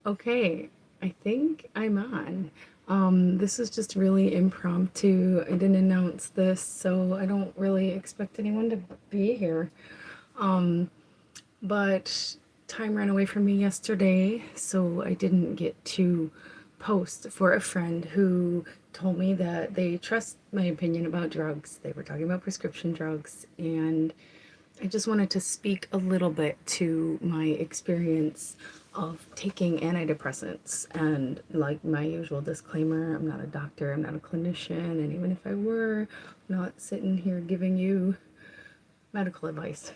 Okay, I think I'm on. This is just really impromptu. I didn't announce this, so I don't really expect anyone to be here. Um, but time ran away from me yesterday, so I didn't get to post for a friend who told me that they trust my opinion about drugs. They were talking about prescription drugs, and I just wanted to speak a little bit to my experience of taking antidepressants. And like my usual disclaimer, I'm not a doctor, I'm not a clinician, and even if I were, I'm not sitting here giving you medical advice.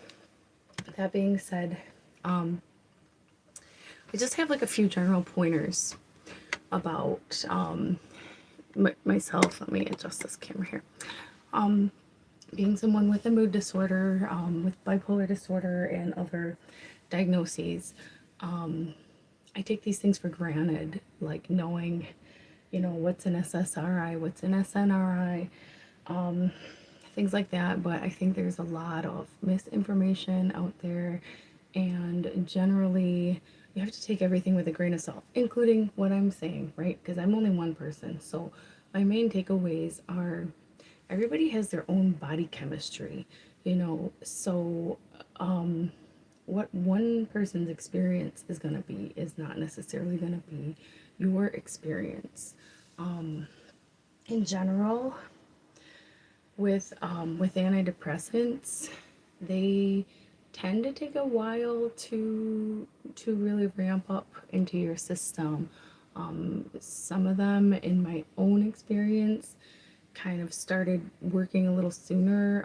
That being said, I just have like a few general pointers about myself. Let me adjust this camera here. Being someone with a mood disorder, with bipolar disorder, and other diagnoses, I take these things for granted, like knowing, what's an SSRI, what's an SNRI, things like that. But I think there's a lot of misinformation out there, and generally, you have to take everything with a grain of salt, including what I'm saying, right? Because I'm only one person. So, my main takeaways are everybody has their own body chemistry, so what one person's experience is going to be is not necessarily going to be your experience. In general, with antidepressants, they tend to take a while to really ramp up into your system. Some of them, in my own experience, kind of started working a little sooner.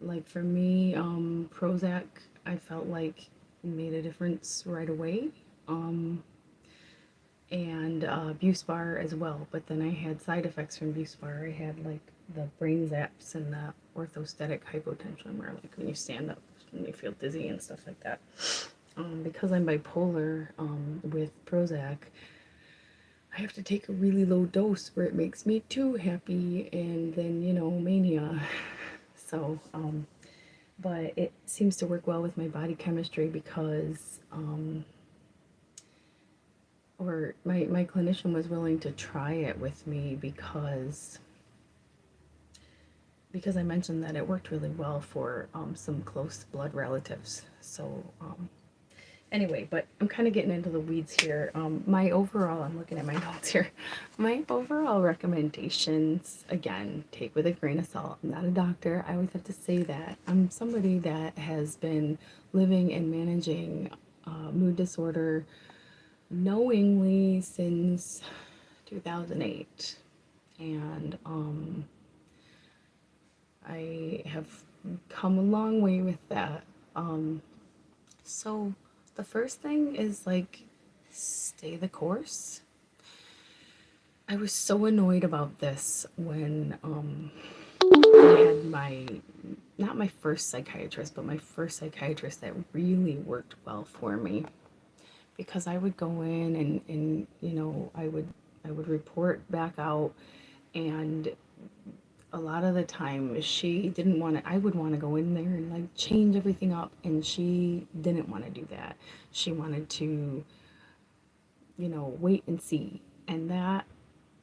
Like for me, Prozac, I felt like made a difference right away. Um, and Buspar as well. But then I had side effects from Buspar. I had like the brain zaps and the orthostatic hypotension, where like when you stand up and you feel dizzy and stuff like that. Because I'm bipolar, with Prozac, I have to take a really low dose where it makes me too happy, and then mania. So, but it seems to work well with my body chemistry because or my clinician was willing to try it with me because I mentioned that it worked really well for some close blood relatives. So anyway, but I'm kind of getting into the weeds here. My overall, I'm looking at my notes here. My overall recommendations, again, take with a grain of salt. I'm not a doctor. I always have to say that. I'm somebody that has been living and managing mood disorder knowingly since 2008. And I have come a long way with that. So the first thing is like stay the course. I was so annoyed about this when I had my not my first psychiatrist, but my first psychiatrist that really worked well for me, because I would go in and I would report back out, and a lot of the time she didn't want to. I would want to go in there and like change everything up, and she didn't want to do that. She wanted to wait and see. And that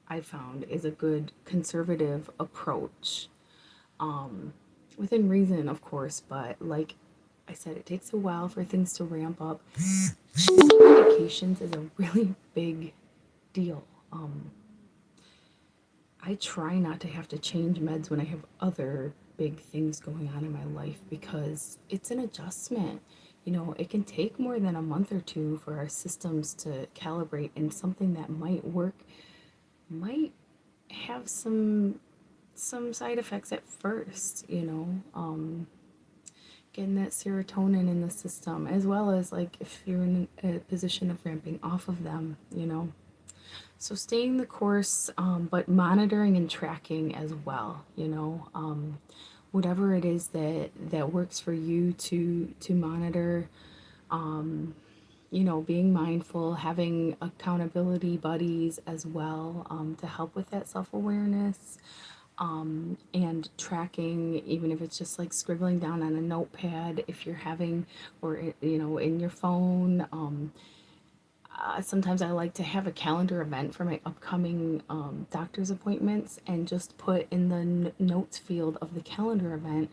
I found is a good conservative approach, within reason, of course, but like I said, it takes a while for things to ramp up. Taking medications is a really big deal. I try not to have to change meds when I have other big things going on in my life because it's an adjustment. It can take more than a month or two for our systems to calibrate, and something that might work might have some side effects at first, getting that serotonin in the system, as well as like if you're in a position of ramping off of them. So staying the course, but monitoring and tracking as well, whatever it is that works for you to monitor, being mindful, having accountability buddies as well, to help with that self-awareness, and tracking, even if it's just like scribbling down on a notepad if you're having, or in your phone, sometimes I like to have a calendar event for my upcoming doctor's appointments and just put in the notes field of the calendar event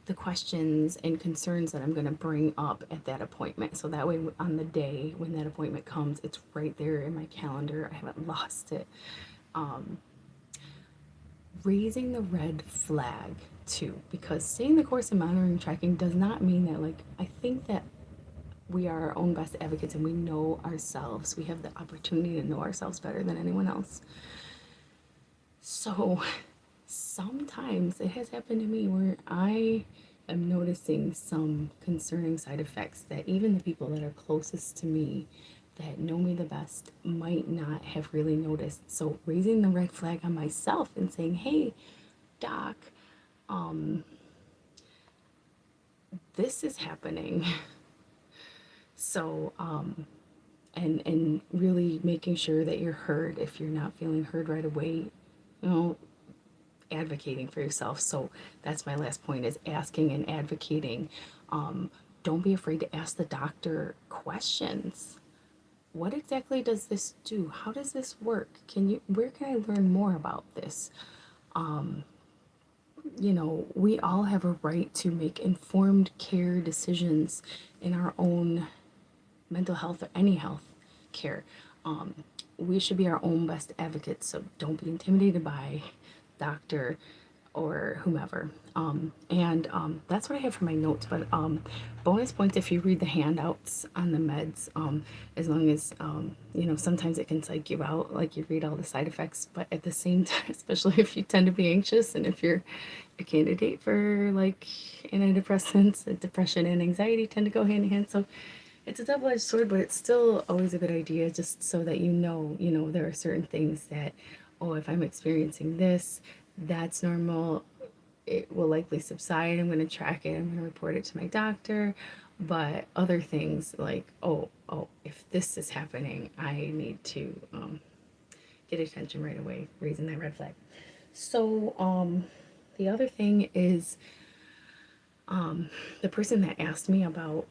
the questions and concerns that I'm going to bring up at that appointment. So that way, on the day when that appointment comes, it's right there in my calendar. I haven't lost it. Raising the red flag too, because staying the course and monitoring tracking does not mean that, like, I think that we are our own best advocates and we know ourselves. We have the opportunity to know ourselves better than anyone else. So sometimes it has happened to me where I am noticing some concerning side effects that even the people that are closest to me, that know me the best, might not have really noticed. So raising the red flag on myself and saying, hey, doc, this is happening. So, and really making sure that you're heard. If you're not feeling heard right away, you know, advocating for yourself. So that's my last point, is asking and advocating. Don't be afraid to ask the doctor questions. What exactly does this do? How does this work? Where can I learn more about this? We all have a right to make informed care decisions in our own mental health or any health care. We should be our own best advocates, so don't be intimidated by doctor or whomever. And that's what I have for my notes. But bonus points if you read the handouts on the meds. As long as sometimes it can psych you out, like you read all the side effects. But at the same time, especially if you tend to be anxious and if you're a candidate for like antidepressants, depression and anxiety tend to go hand in hand. So it's a double-edged sword, but it's still always a good idea, just so that there are certain things that, oh, if I'm experiencing this, that's normal. It will likely subside. I'm going to track it. I'm going to report it to my doctor. But other things like, if this is happening, I need to get attention right away, raising that red flag. So the other thing is, the person that asked me about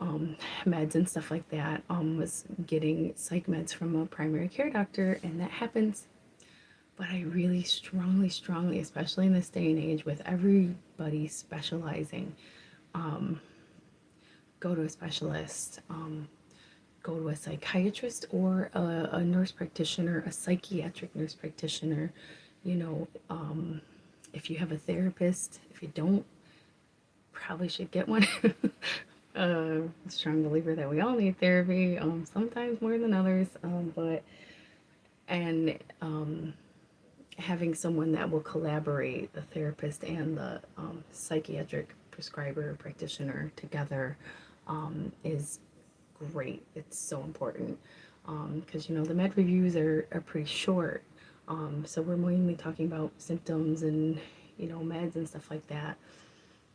meds and stuff like that was getting psych meds from a primary care doctor, and that happens. But I really strongly, strongly, especially in this day and age with everybody specializing, go to a specialist, go to a psychiatrist or a nurse practitioner, a psychiatric nurse practitioner. If you have a therapist, if you don't, probably should get one. Strong believer that we all need therapy, sometimes more than others, but and having someone that will collaborate, the therapist and the psychiatric prescriber practitioner together, is great. It's so important because the med reviews are pretty short, so we're mainly talking about symptoms and meds and stuff like that.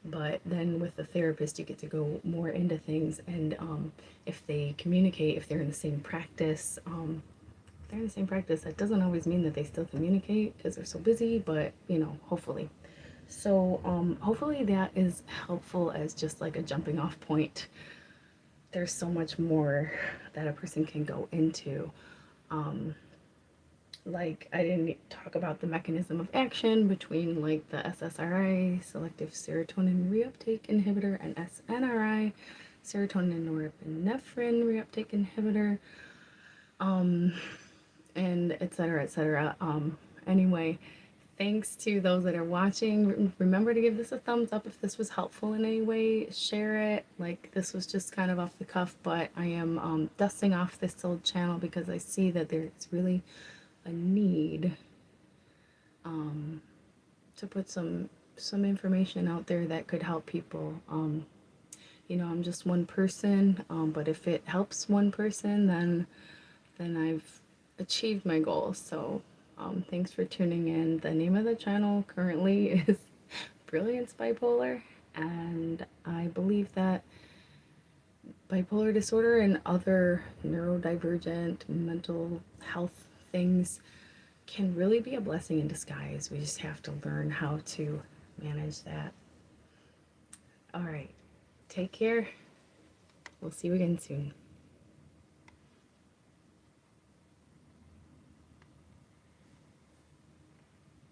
But then with the therapist, you get to go more into things, and if they communicate, if they're in the same practice, that doesn't always mean that they still communicate because they're so busy, but hopefully. So hopefully that is helpful as just like a jumping off point. There's so much more that a person can go into. Like, I didn't talk about the mechanism of action between like the SSRI, selective serotonin reuptake inhibitor, and SNRI, serotonin norepinephrine reuptake inhibitor, and et cetera, et cetera. Anyway, thanks to those that are watching. Remember to give this a thumbs up if this was helpful in any way. Share it. Like, this was just kind of off the cuff, but I am dusting off this old channel because I see that there's really a need to put some information out there that could help people. I'm just one person, but if it helps one person, then I've achieved my goal. So thanks for tuning in. The name of the channel currently is Brilliance Bipolar, and I believe that bipolar disorder and other neurodivergent mental health things can really be a blessing in disguise. We just have to learn how to manage that. All right, take care. We'll see you again soon.